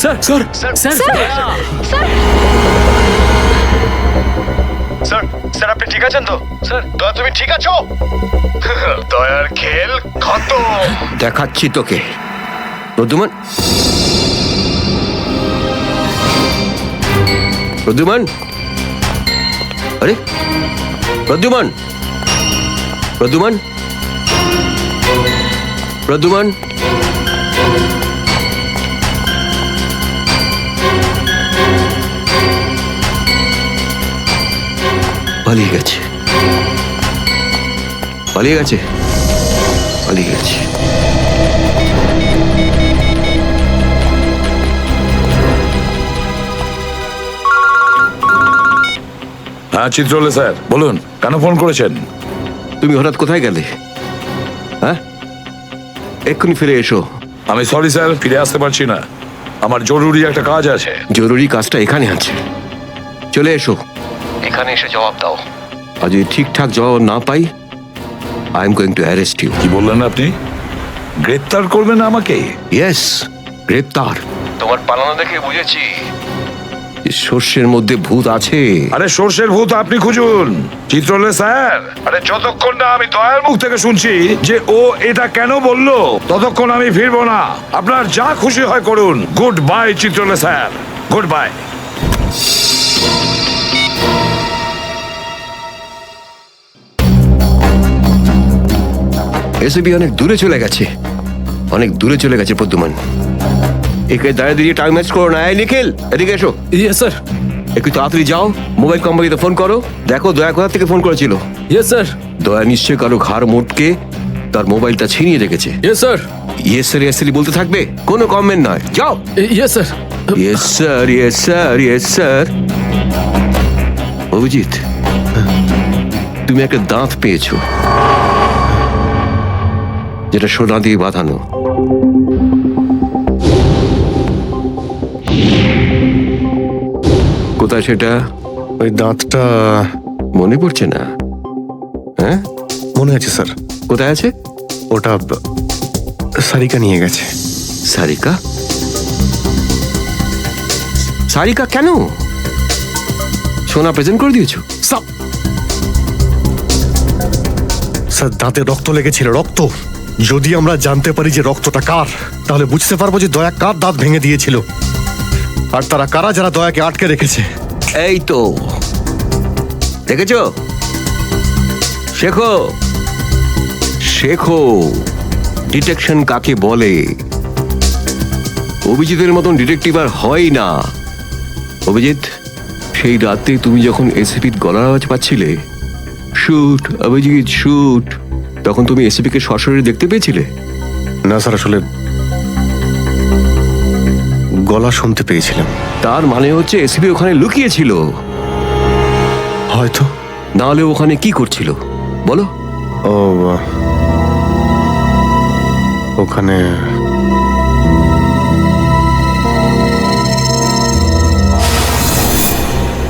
Sir sir sir sir sir sir আপনি ঠিক আছেন তো? স্যার দয়া তুমি ঠিক আছো? দয়ার খেল খতম। দেখাচ্ছি তোকে প্রদ্যুমান। প্রদ্যুমান, আরে প্রদ্যুমান, প্রদ্যুমান, প্রদ্যুমান, পালিয়ে গেছে, পালিয়ে গেছে, পালিয়ে গেছে। হ্যাঁ চিত্রলে স্যার বলুন, কেন ফোন করেছেন? তুমি হঠাৎ কোথায় গেলে? হ্যাঁ, এক্ষুনি ফিরে এসো। আমি সরি স্যার, ফিরে আসতে পারছি না, আমার জরুরি একটা কাজ আছে। জরুরি কাজটা এখানে আছে, চলে এসো। এখানে এসে জবাব দাও, আর যদি ঠিকঠাক জবাব না পাই I am going to arrest you. কি বললেন আপনি? গ্রেপ্তার করবেন আমাকে? ইয়েস, গ্রেপ্তার। তোমার পালানো দেখে বুঝেছি সর্ষের মধ্যে ভূত আছে। আরে সর্ষের ভূত আপনি খুঁজুন চিত্রলে স্যার। আরে যতক্ষণ না আমি দয়ার মুখ থেকে শুনছি যে ও এটা কেন বললো, ততক্ষণ আমি ফিরবো না। আপনার যা খুশি হয় করুন। Good bye Chitrole sir, good bye. এসবি অনেক দূরে চলে গেছে, অনেক দূরে চলে গেছে প্রদ্যুমান। একে দাঁড়িয়ে দিয়ে টাইম ওয়েস্ট করো না। এই নিখিল, এদিকে এসো। Yes sir. একটু তাড়াতাড়ি যাও, মোবাইল কোম্পানিতে ফোন করো, দেখো দয়া কোথা থেকে ফোন করেছিল। Yes sir. দয়া নিশ্চয় কারো ঘাড় মোটকে তার মোবাইলটা ছিনিয়ে রেখেছে। Yes sir. Yes sir, yes sir বলতে থাকবে, কোনো কমেন্ট নয়। যাও। Yes sir. Yes sir, yes sir, yes sir. Abhijit, তুমি একটা দাঁত পেয়েছো, যেটা সোনা দিয়ে বাঁধানো। কোথায় সেটা? ওই দাঁতটা মনে পড়ছে না? হ্যাঁ মনে আছে স্যার। কোথায় আছে? ওটা সারিকা নিয়ে গেছে। সারিকা? সারিকা কেন? সোনা প্রেজেন্ট করে দিয়েছো? স্যার দাঁতে রক্ত লেগেছিল, রক্ত। যদি আমরা জানতে পারি যে রক্তটা কার, তাহলে বুঝতে পারবো যে দয়া কার দাঁত ভেঙে দিয়েছিল, আর তারা কারা যারা দয়াকে আটকে রেখেছে। এই তো দেখেছো, শেখো শেখো ডিটেকশন কাকে বলে। অভিজিতের মতন ডিটেকটিভ আর হয় না। অভিজিৎ, সেই রাতে তুমি যখন এসিপির গলার আওয়াজ পাচ্ছিলে, শুট অভিজিৎ শুট, তখন তুমি এসিপিকে সরাসরি দেখতে পেয়েছিলে? না স্যার, আসলে গলা শুনতে পেয়েছিলাম। তার মানে হচ্ছে এসিপি ওখানে লুকিয়েছিল। হয়তো। না হলে ওখানে কি করছিল বলো? ও ওখানে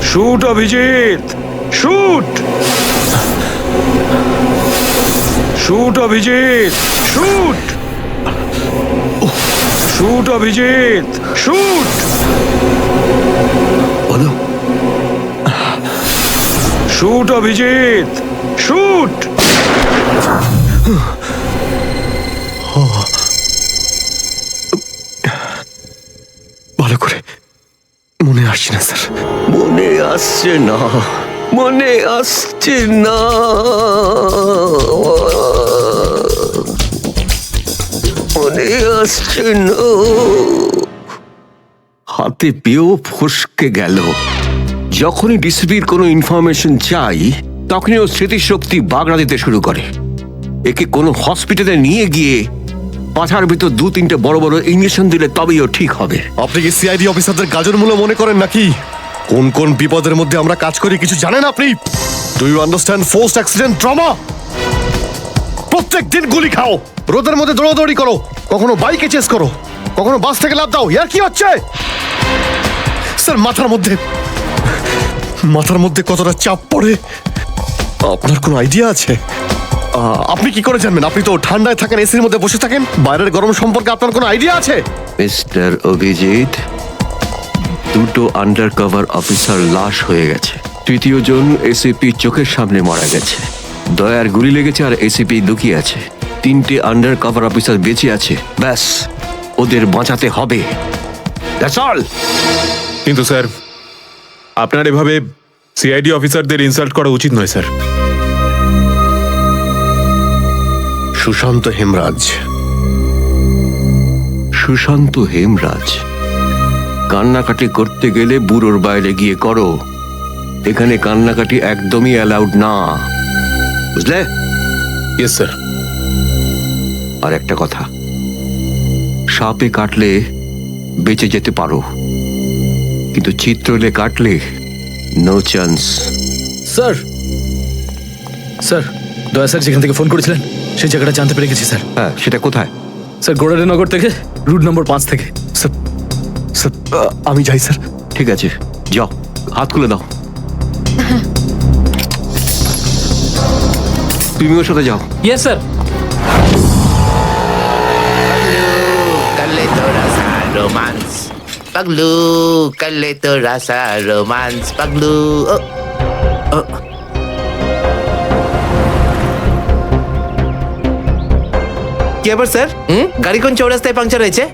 shoot Abhijit, shoot, shoot Abhijit, shoot, shoot Abhijit, shoot. বলো। Shoot Abhijit, shoot. ভালো করে মনে আসছে না স্যার। মনে আসছে না, মনে আসছে না, মনে আসছে না। হাতে পেয়েও ফসকে গেল। যখনই ডিসিপির কোনো ইনফরমেশন চাই, তখনই ও স্মৃতিশক্তি বাগড়া দিতে শুরু করে। একে কোনো হসপিটালে নিয়ে গিয়ে পাছার ভিতর 2-3টে বড় বড় ইঞ্জেকশন দিলে তবেই ও ঠিক হবে। আপনি কি সিআইডি অফিসারদের গাজর মূল্য মনে করেন নাকি? কোন কোন বিপদের মধ্যে আমরা কাজ করি কিছু জানেন আপনি? Do you understand forced accident trauma? প্রত্যেক দিন গুলি খাও, রোদের মধ্যে দৌড়াদৌড়ি করো, কখনো বাইকে চেস করো, কখনো বাস থেকে লাফ দাও। ইয়ার কি হচ্ছে স্যার? মাথার মধ্যে কতটা চাপ পড়ে আপনার কোনো আইডিয়া আছে? আপনি কি করে জানবেন? আপনি তো ঠান্ডায় থাকেন, এসির মধ্যে বসে থাকেন। বাইরের গরম সম্পর্কে আপনার কোনো আইডিয়া আছে? মিস্টার অভিজিৎ, দুটো আন্ডার কভার অফিসার লাশ হয়ে গেছে, তৃতীয় জন এসিপি চোখের সামনে মারা গেছে, দয়ার গুলি লেগেছে আর এসিপি লুকিয়ে আছে, তিনটে আন্ডার কভার অফিসার বেঁচে আছে। ব্যাস, ওদের বাঁচাতে হবে। That's all. কিন্তু স্যার, আপনার এভাবে সিআইডি অফিসারদের ইনসাল্ট করা উচিত নয় স্যার। সুশান্ত হেমরাজ। সুশান্ত হেমরাজ? কান্নাকাটি করতে গেলে বুড়োর বাইরে গিয়ে করো, এখানে কান্নাকাটি একদমই অ্যালাউড না, বুঝলে? Yes sir. আর একটা কথা, সাপে কাটলে বেঁচে যেতে পারো, কিন্তু চিত্রলে কাটলে নো চান্স। স্যার, স্যার, দয়া স্যার যেখান থেকে ফোন করেছিলেন সেই জায়গাটা জানতে পেরে গেছি স্যার। হ্যাঁ, সেটা কোথায়? স্যার, গোড়ারিনগর থেকে রুট নম্বর 5 থেকে। স্যার, স্যার, আমি যাই স্যার। ঠিক আছে, যাও, হাত খুলে দাও। তুমি ওর সাথে যাও। Yes sir. कर ले थोड़ा सा रोमांस पगलू, कर ले थोड़ा सा रोमांस पगलू। কি ব্যাপার স্যার? গাড়ি কোন চৌরাস্তায় পাংচার হয়েছে?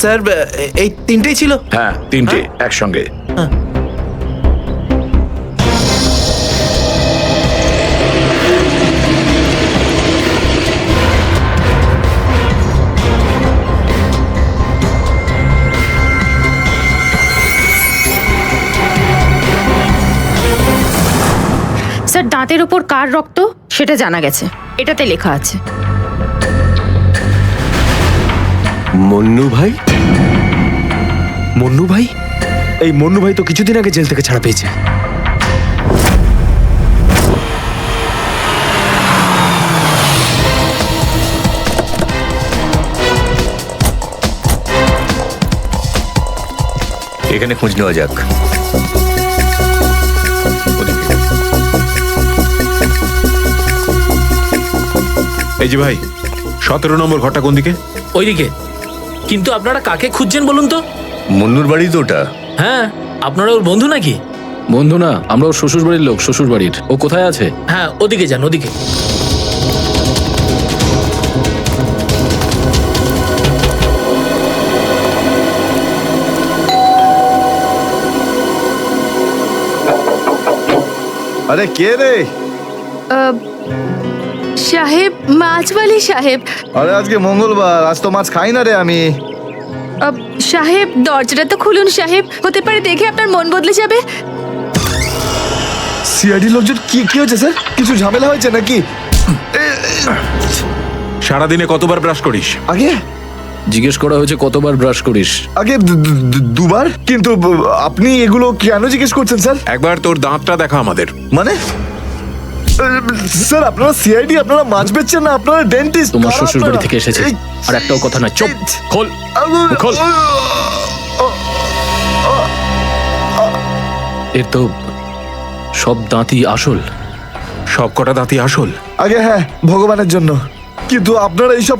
স্যার, এই তিনটেই ছিল? হ্যাঁ, তিনটে একসঙ্গে। স্যার, দাঁতের ওপর কার রক্ত সেটা জানা গেছে, এটাতে লেখা আছে। মন্নু ভাই? মন্নু ভাই? এই মন্নু ভাই তো কিছুদিন আগে জেল থেকে ছাড়া পেয়েছে। এখানে খোঁজ নেওয়া যাক। এই যে ভাই, 17 নম্বর ঘরটা কোন দিকে? ওইদিকে। কিন্তু আপনারা কাকে খুঁজছেন বলুন তো? মন্নুর বাড়ি তো ওটা। হ্যাঁ, আপনারা ওর বন্ধু নাকি? বন্ধু না, আমরা ওর শ্বশুর বাড়ির লোক। শ্বশুর বাড়ির। ও কোথায় আছে? হ্যাঁ, ওদিকে যান, ওদিকে। আরে কে রে? সাহেব, মাছওয়ালি সাহেব। আরে আজকে মঙ্গলবার, আজ তো মাছ খাই না রে আমি। সাহেব, দরজাটা তো খুলুন সাহেব, হতে পারে দেখে আপনার মন বদলে যাবে। সিআইডি লোকজন কি কি হয়েছে স্যার? কিছু ঝামেলা হয়েছে নাকি? সারাদিনে কতবার ব্রাশ করিস? আগে জিজ্ঞেস করা হয়েছে কতবার ব্রাশ করিস। আগে দুবার। কিন্তু আপনি এগুলো কেন জিজ্ঞেস করছেন স্যার? একবার তোর দাঁতটা দেখা আমাদের। মানে স্যার, আপনারা সিআইডি, আপনারা মাছ বেচছেন না, আপনারা ডেন্টিস্ট। তোমার শ্বশুর বাড়ি থেকে এসেছে, আর একটাও কথা না। চুপ, খোল খোল। এর তো সব দাঁতই আসল। সব কটা দাঁতই আসল? আগে হ্যাঁ, ভগবানের জন্য। কিন্তু আপনারা এইসব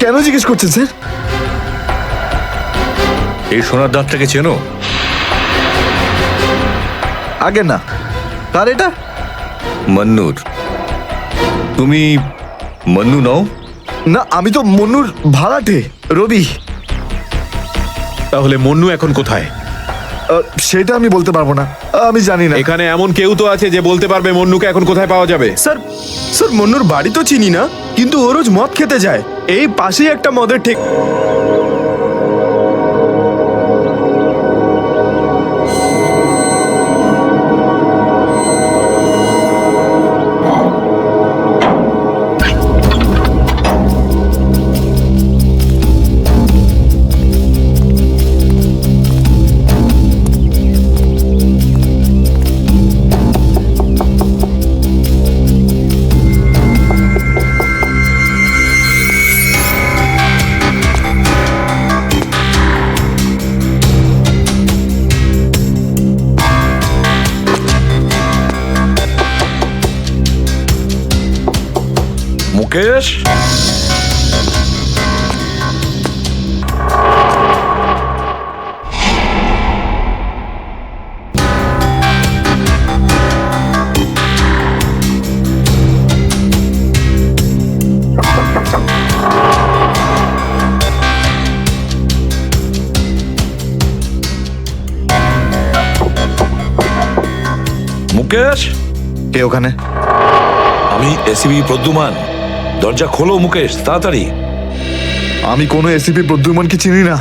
কেন জিজ্ঞেস করছেন স্যার? এই সোনার দাঁতটাকে চেনো? আগে না। কার এটা? মন্নুর। তুমি মন্নু নও? না, আমি তো মন্নুর ভাড়াটে, রবি। তাহলে মন্নু এখন কোথায়? সেটা আমি বলতে পারবো না, আমি জানি না। এখানে এমন কেউ তো আছে যে বলতে পারবে মন্নুকে এখন কোথায় পাওয়া যাবে। স্যার স্যার মন্নুর বাড়ি তো চিনি না, কিন্তু ও রোজ মদ খেতে যায়, এই পাশেই একটা মদের ঠিক। মুকেশ, মুকেশ, কে ওখানে? আমি এসিবি প্রদ্যুমান। দরজা খোলো মুকেশ, তাড়াতাড়ি। আমি কোনো এসিপি প্রদ্যুমনকে চিনি না।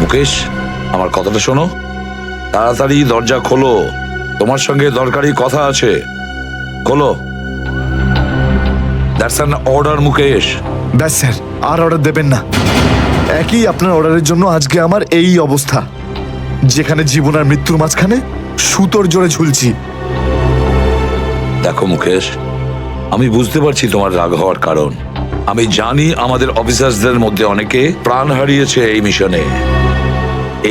মুকেশ, আমার কথাটা শোনো, তাড়াতাড়ি দরজা খোলো, তোমার সঙ্গে দরকারি কথা আছে। খোলো। That's an order Mukesh. ব্যাস স্যার, আর অর্ডার দেবেন না। একই আপনার অর্ডারের জন্য আজকে আমার এই অবস্থা, যেখানে জীবন আর মৃত্যুর মাঝখানে সুতোর জোরে ঝুলছি। দেখো মুকেশ, আমি বুঝতে পারছি তোমার রাগ হওয়ার কারণ। আমি জানি আমাদের অফিসারদের মধ্যে অনেকে প্রাণ হারিয়েছে এই মিশনে।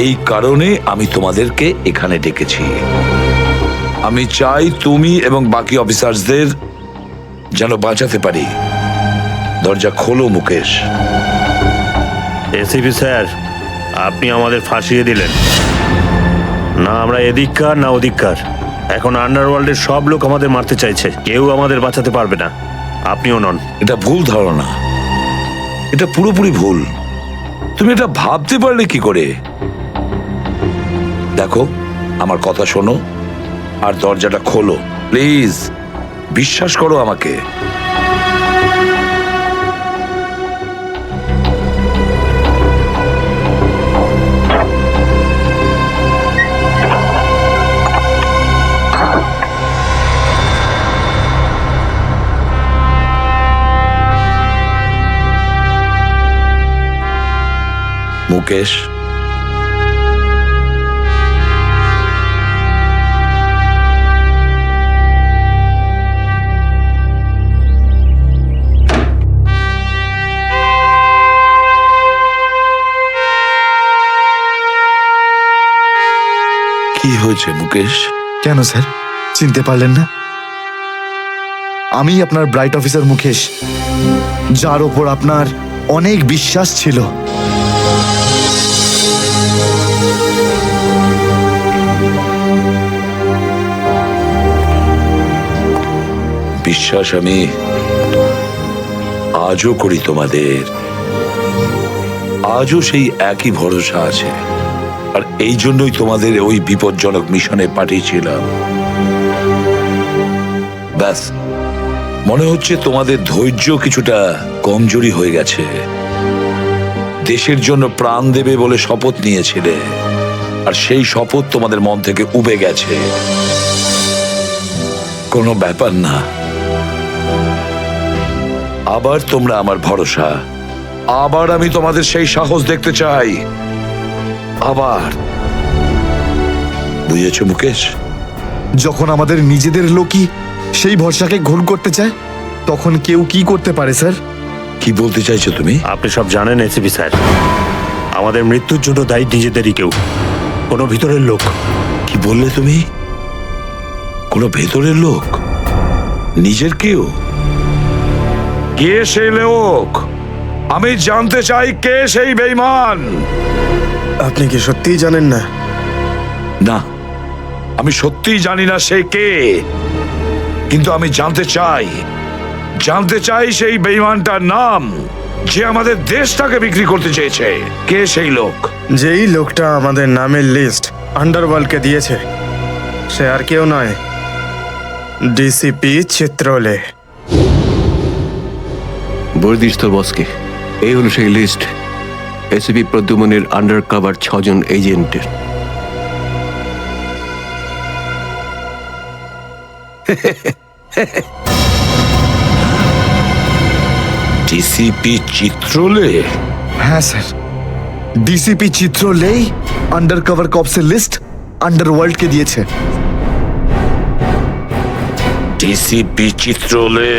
এই কারণে আমি তোমাদেরকে এখানে ডেকেছি। আমি চাই তুমি এবং বাকি অফিসারদের যেন বাঁচাতে পারি। দরজা খোলো মুকেশ। এসিপি স্যার, আপনি আমাদের ফাঁসিয়ে দিলেন। না আমরা এদিককার না ওদিককার, এখন আন্ডারওয়ার্ল্ডের সব লোক আমাদের মারতে চাইছে, কেউ আমাদের বাঁচাতে পারবে না, আপনিও নন। এটা ভুল ধারণা, এটা পুরোপুরি ভুল। তুমি এটা ভাবতে পারলে কি করে? দেখো, আমার কথা শোনো আর দরজাটা খোলো প্লিজ, বিশ্বাস করো আমাকে। মুকেশ, কি হয়েছে মুকেশ? কেন স্যার, চিনতে পারলেন না? আমি আপনার ব্রাইট অফিসার মুকেশ, যার ওপর আপনার অনেক বিশ্বাস ছিল। বিশ্বাস আমি আজও করি তোমাদের, আজও সেই একই ভরসা আছে। আর এই জন্যই তোমাদের ওই বিপজ্জনক মিশনে পাঠিয়েছিলাম। ব্যাস, মনে হচ্ছে তোমাদের ধৈর্য কিছুটা কমজোরি হয়ে গেছে। দেশের জন্য প্রাণ দেবে বলে শপথ নিয়েছিলে, আর সেই শপথ তোমাদের মন থেকে উবে গেছে। কোনো ব্যাপার না, আবার তোমরা আমার ভরসা, আবার আমি তোমাদের সেই সাহস দেখতে চাই। আবার, বুঝেছো মুকেশ? যখন আমাদের নিজেদের লোকই সেই ভরসাকে ঘোল করতে চায়, তখন কেউ কি করতে পারে স্যার? কি বলতে চাইছো তুমি? আপনি সব জানেন এসিপি স্যার, আমাদের মৃত্যুর জন্য দায়ী নিজেদেরই কেউ, কোনো ভিতরের লোক। কি বললে তুমি? কোনো ভেতরের লোক? নিজের কেউ? কে সেই লোক? আমি জানতে চাই কে সেই বেঈমান। আপনি কি সত্যিই জানেন না? না, আমি সত্যিই জানি না সে কে, কিন্তু আমি জানতে চাই সেই বেঈমানটার নাম, যে আমাদের দেশটাকে বিক্রি করতে চেয়েছে। কে সেই লোক? যেই লোকটা আমাদের নামের লিস্ট আন্ডারওয়ার্ল্ডকে দিয়েছে সে আর কেউ নয়, ডিসিপি চিত্রলে। বলে দিস তোর বসকে, এই হলো সেই লিস্ট এসিপি প্রদ্যুমনের আন্ডার কভার 6 জন এজেন্টের। ডিসিপি চিত্রলে? হ্যাঁ স্যার, ডিসিপি চিত্রলেই আন্ডার কভার কপসের লিস্ট আন্ডারওয়ার্ল্ডকে দিয়েছে। ডিসিপি চিত্রলে?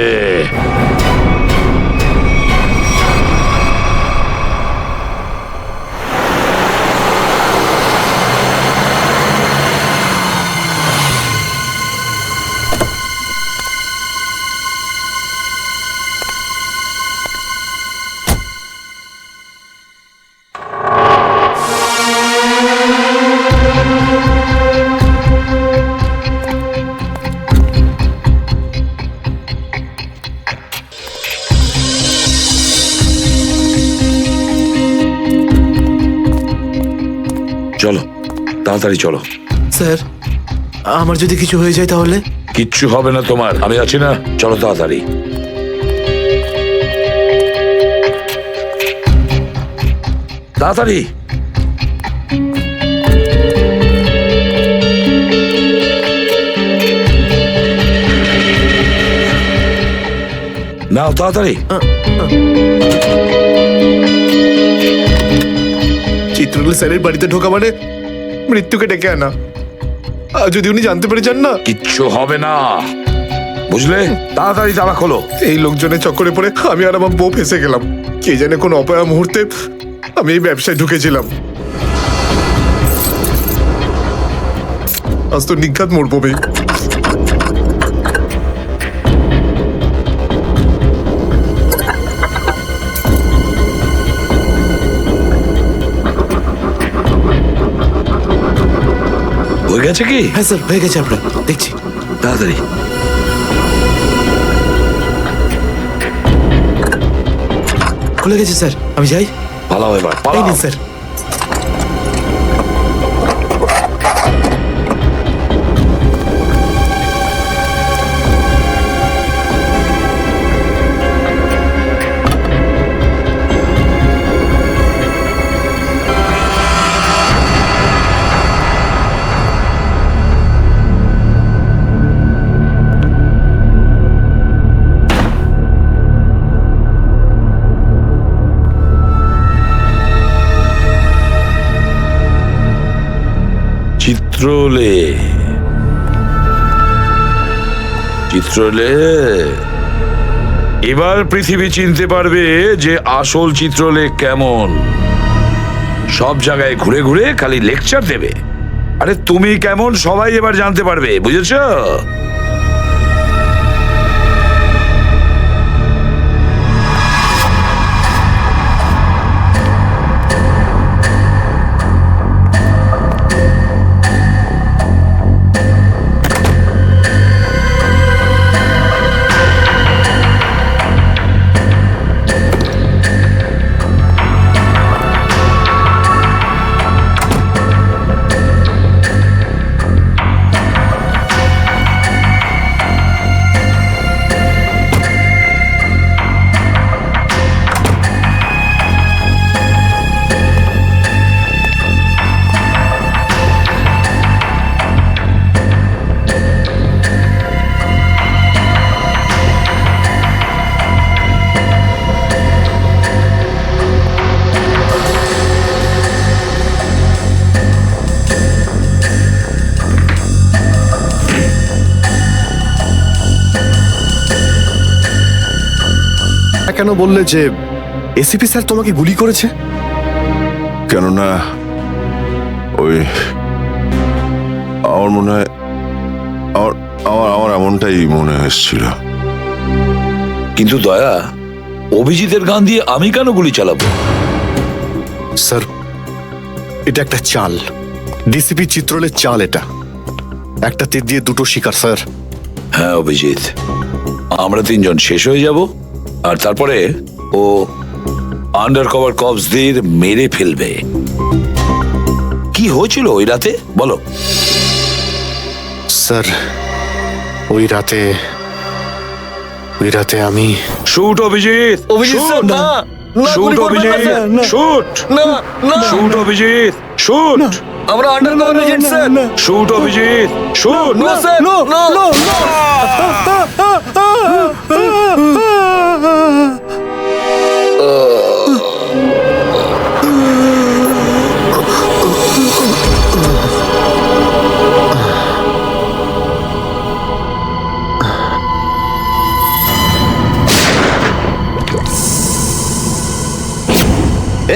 চলো তাড়াতাড়ি চলো। স্যার, আমার যদি কিছু হয়ে যায় তাহলে? কিচ্ছু হবে না তোমার, আমি আছি না। চলো তাড়াতাড়ি। তাড়াতাড়ি। নাও তাড়াতাড়ি। চিত্রলে স্যারের বাড়িতে ঢোকা মানে মৃত্যুকে ডেকে আনা। আর যদি উনি জানতে পেরে যান না? কিচ্ছু হবে না, বুঝলে? তাড়াতাড়ি তালা খোলো। এই লোকজনের চক্করে পড়ে আমি আর আমার বউ ফেসে গেলাম। কে জানে কোন অপয়া মুহূর্তে আমি এই ব্যবসায় ঢুকেছিলাম। আজ তো নিঘাত মরবো ভাই। হয়ে গেছে কি? হ্যাঁ স্যার, হয়ে গেছে। আপনার দেখছি। তাড়াতাড়ি। খুলে গেছে স্যার, আমি যাই। পালাও এবার, এই পালাও। নিন স্যার। চিত্রলে? চিত্রলে? এবার পৃথিবী চিনতে পারবে যে আসল চিত্রলে কেমন। সব জায়গায় ঘুরে ঘুরে খালি লেকচার দেবে। আরে তুমি কেমন সবাই এবার জানতে পারবে, বুঝেছো? কেন বললে যে এসিপি স্যার তোমাকে গুলি করেছে? কেননা ওই আমার মনে হয় আমার এমনটাই মনে এসেছিল। কিন্তু দয়া, অভিজিতের গান দিয়ে আমি কেন গুলি চালাবো? স্যার, এটা একটা চাল, ডিসিপি চিত্রলের চাল। এটা একটা তীর দিয়ে দুটো শিকার স্যার। হ্যাঁ অভিজিৎ, আমরা তিনজন শেষ হয়ে যাব আর তারপরে ও আন্ডার কভার কপস দিয়ে মেরে ফেলবে। হয়েছিল ওই রাতে বলো। স্যার ওই রাতে আমি shoot Abhijit, shoot shoot Abhijit, shoot shoot Abhijit, shoot. আমরা undercover agent sir. Shoot Abhijit, shoot. No sir, no no.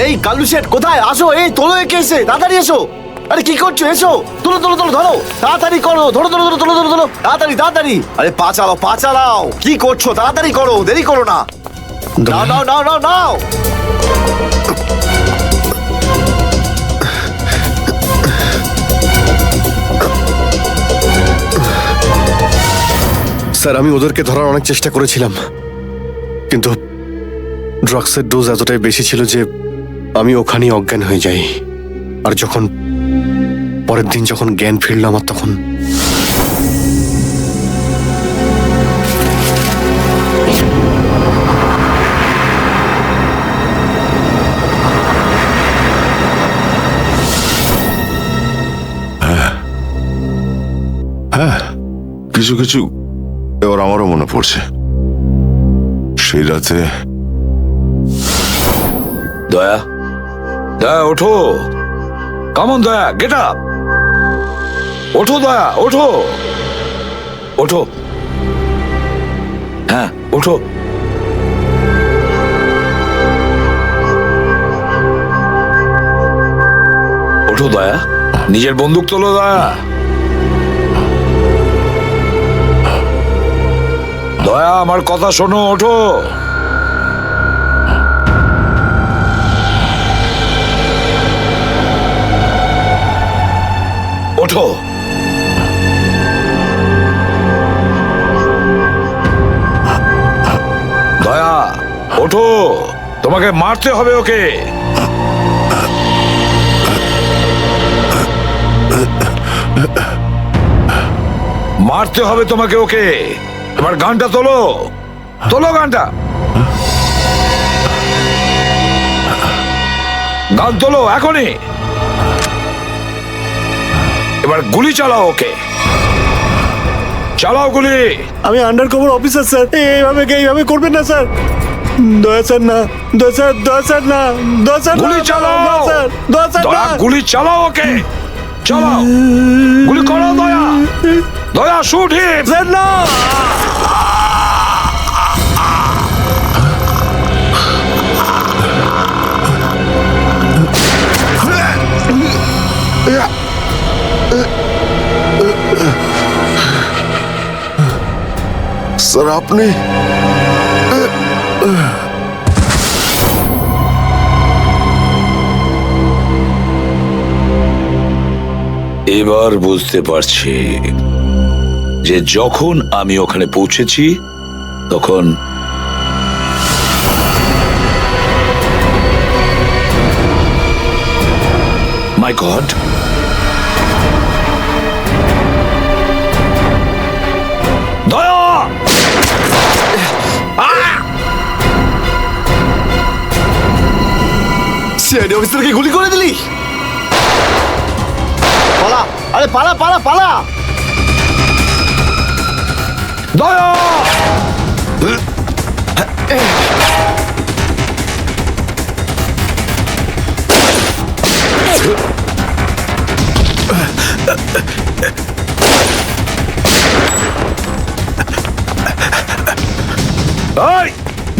এই কালু শেঠ কোথায়? আসো, এই তোলো একে, এসে তাড়াতাড়ি এসো। আরে কি করছো? এসো, তোলো তোলো তোলো, ধরো তাড়াতাড়ি করো, ধরো ধরো ধরো, তোলো ধরো ধরো, তাড়াতাড়ি তাড়াতাড়ি। আরে পা চালাও, পা চালাও, কি করছো? তাড়াতাড়ি করো, দেরি করো না। নাও নাও নাও নাও নাও। স্যার আমি ওদেরকে ধরার অনেক চেষ্টা করেছিলাম, কিন্তু ড্রাগসের ডোজ এতটাই বেশি ছিল যে আমি ওখানেই অজ্ঞান হয়ে যাই। আর যখন পরের দিন যখন জ্ঞান ফিরল আমার, তখন হ্যাঁ কিছু কিছু এবার আমারও মনে পড়ছে। সেই রাতে দয়া, দয়া ওঠো, কামন দয়া, গেট আপ, ওঠো দয়া, ওঠো ওঠো, হ্যাঁ ওঠো। ওঠো দয়া, নিজের বন্দুক তোলো দয়া। দয়া আমার কথা শোনো, ওঠো। ওঠো। দয়া ওঠো, তোমাকে মারতে হবে ওকে। মারতে হবে তোমাকে ওকে। এবার গানটা তোলো, তোলো গানটা, গান তোলো এখনই। এবার গুলি চালাও ওকে, চালাও গুলি। আমি আন্ডার কভার অফিসার স্যার, এইভাবে করবেন না স্যার। দয়া স্যার না, দয়া স্যার, দয়া স্যার না, দয়া স্যার, গুলি চালাও স্যার, দয়া স্যার দয়া, গুলি চালাও ওকে, চালাও গুলি করো দয়া, দয়া শুট হিট। স্যার না। স্যার আপনি এবার বুঝতে পারছি যে যখন আমি ওখানে পৌঁছেছি তখন মাই গড, দয়া সিআইডি অফিসারকে গুলি করে দিলি? পালা, আরে পালা পালা পালা। দয়া এই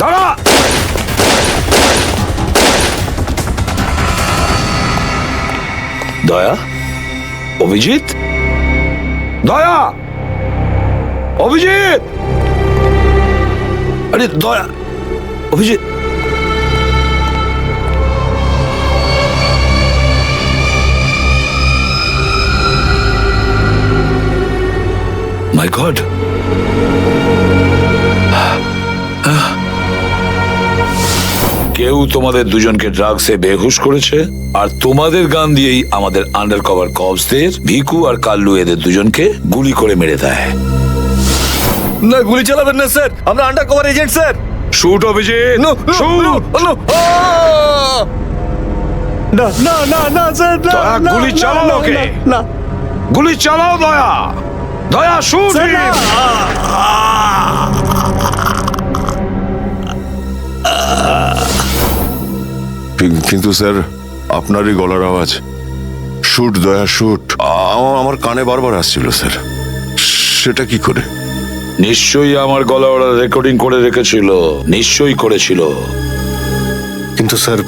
দাঁড়া, দয়া, অভিজিৎ, দয়া, অভিজিৎ, আরে দয়া, অভিজিৎ, মাই গড, কেউ কেউ তোমাদের দুজনকে ড্রাগসে বেহুশ করেছে, আর তোমাদের গান দিয়েই আমাদের আন্ডার কভার কপসদের ভিকু আর কাল্লু এদের দুজনকে গুলি করে মেরে দেয়। না, গুলি চালাবেন না স্যার, আমরা under cover agent sir. Shoot Abhijit, shoot. না না না না স্যার, দয়া, গুলি চালাও ওকে। না, গুলি চালাও দয়া, দয়া শুট। কিন্তু স্যার, আপনারই গলার আওয়াজ, শুট দয়া শুট, আমার কানে বারবার আসছিল স্যার। সেটা কি করে? নিশ্চয়ই আমার গলা ওরা রেকর্ডিং করে রেখেছিল, নিশ্চয়ই করেছিল। কিন্তু স্যার,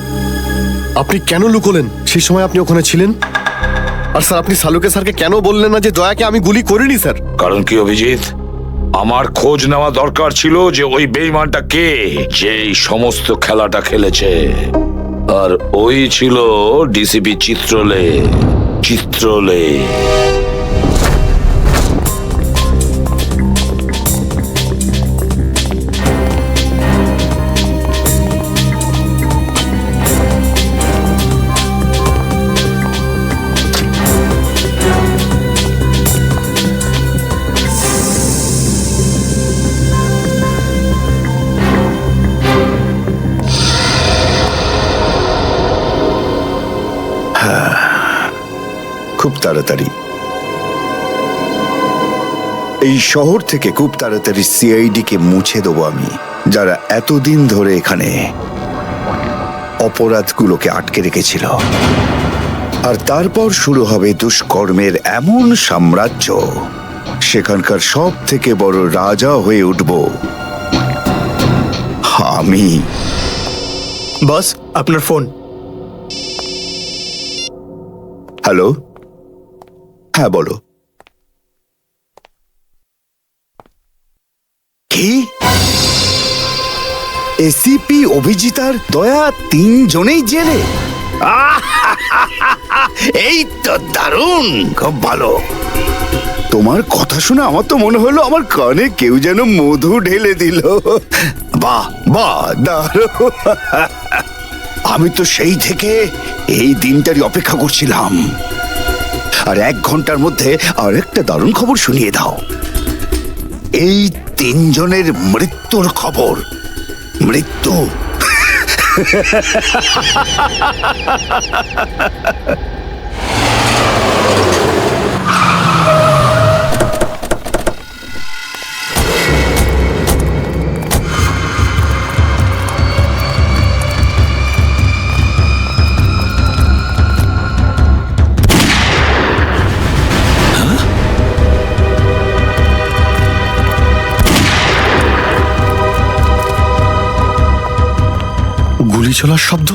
আপনি কেন লুকোলেন? সেই সময় আপনি ওখানে ছিলেন। আর স্যার, আপনি সালুকে স্যারকে কেন বললেন না যে দয়াকে আমি গুলি করিনি স্যার? কারণ কি অভিজিৎ, আমার খোঁজ নেওয়া দরকার ছিল যে ওই বেঈমানটা কে, যে এই সমস্ত খেলাটা খেলেছে। আর ওই ছিল ডিসিপি চিত্রলে। চিত্রলে খুব তাড়াতাড়ি এই শহর থেকে খুব তাড়াতাড়ি সিআইডি কে মুছে দেবো আমি, যারা এতদিন ধরে এখানে অপরাধগুলোকে আটকে রেখেছিল। আর তারপর শুরু হবে দুষ্কর্মের এমন সাম্রাজ্য, সেখানকার সব থেকে বড় রাজা হয়ে উঠব আমি। বস, আপনার ফোন। হ্যালো, হ্যাঁ বলো। কি? এসিপি অভিজিৎ আর দয়া তিনজনেই জেলে? এই তো দারুণ, খুব ভালো। তোমার কথা শুনে আমার তো মনে হলো আমার কানে কেউ যেন মধু ঢেলে দিল। বাহ বাহ, দারুণ। আমি তো সেই থেকে এই দিনটারই অপেক্ষা করছিলাম। আর 1 ঘন্টার মধ্যে আরেকটা দারুণ খবর শুনিয়ে দাও। এই তিনজনের মৃত্যুর খবর। মৃত্যু। গুলি চলার শব্দ।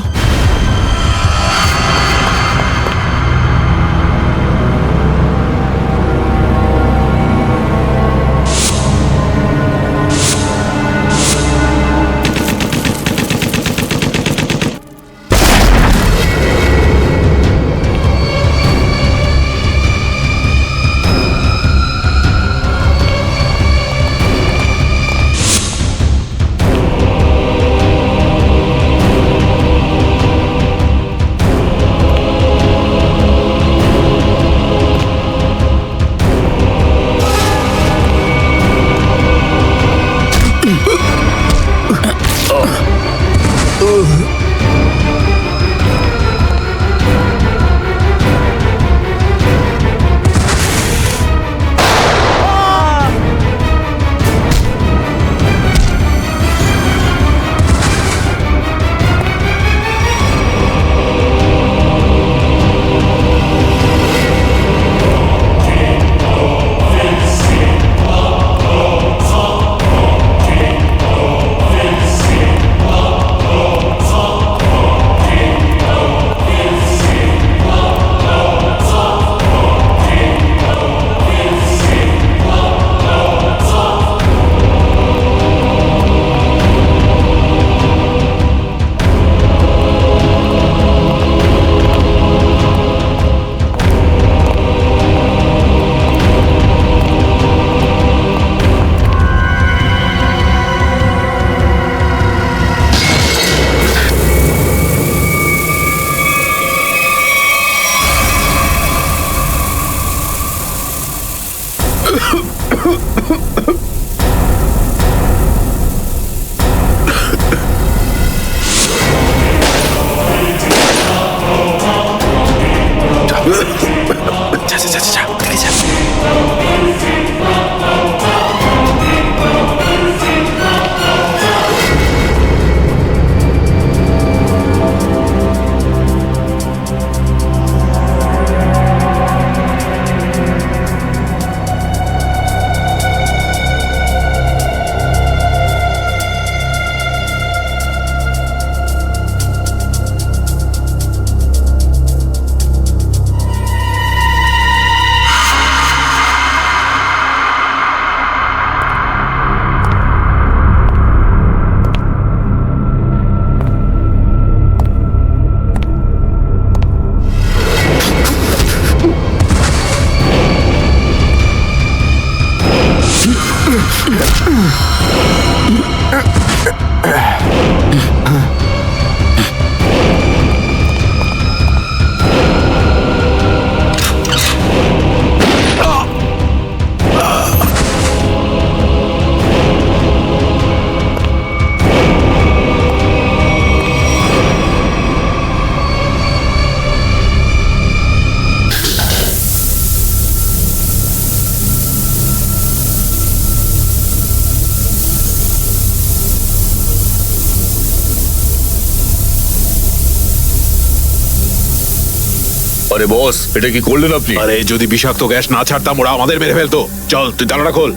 আরে বস, এটা কি করলেন আপনি? আরে যদি বিষাক্ত গ্যাস না ছাড়তাম ওরা আমাদের মেরে ফেলতো। চল তুই জানালা খোল।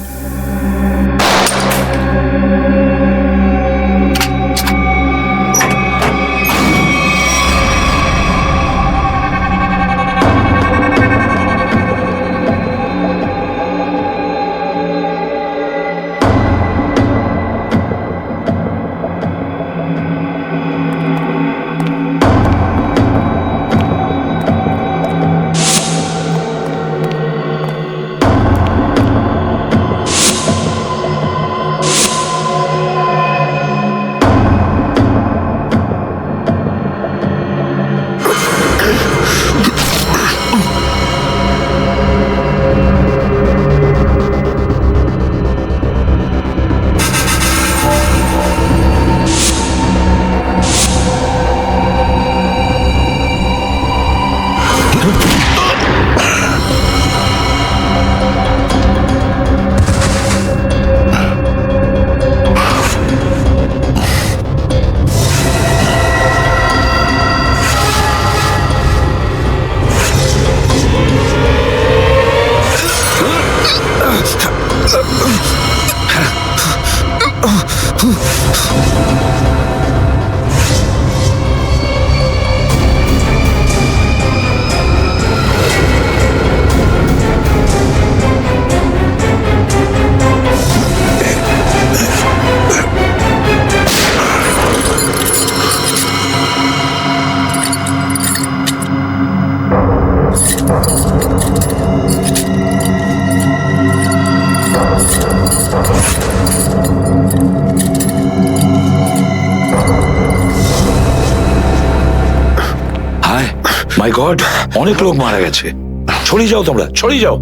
মাই গড, অনেক লোক মারা গেছে। ছড়িয়ে যাও তোমরা, ছড়িয়ে যাও।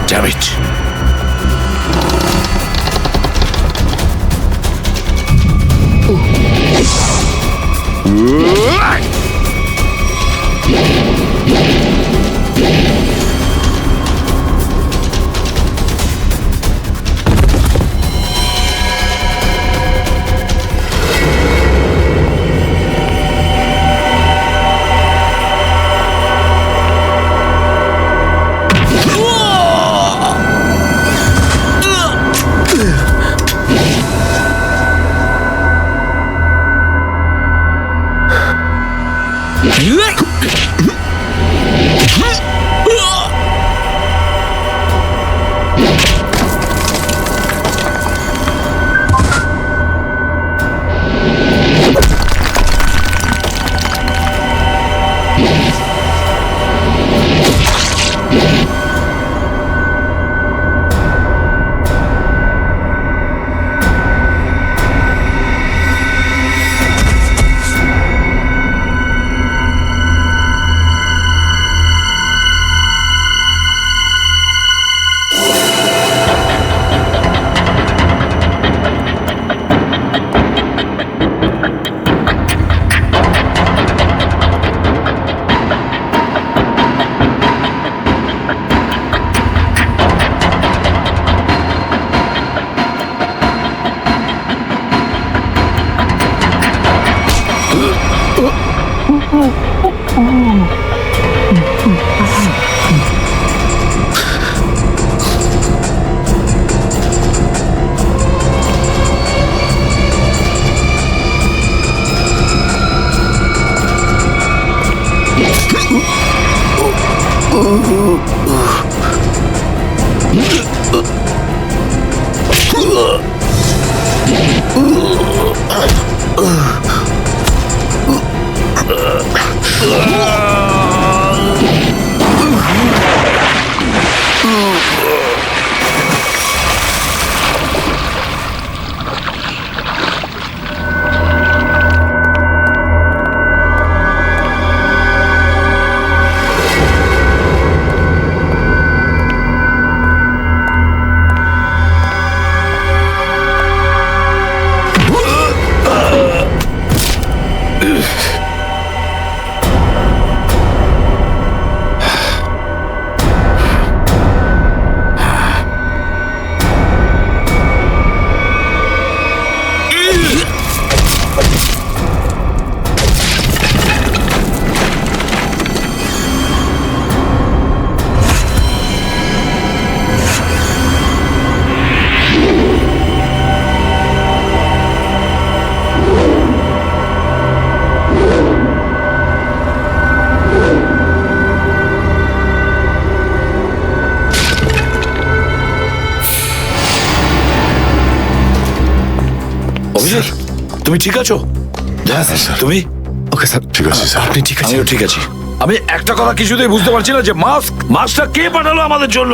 Damn it. অভিজিৎ, তুমি ঠিক আছো? তুমি? ওকে স্যার, ঠিক আছে স্যার। আপনি ঠিক আছেন? আমিও ঠিক আছি। আমি একটা কথা কিছুতেই বুঝতে পারছি না যে মাস্কটা কে পাঠালো আমাদের জন্য?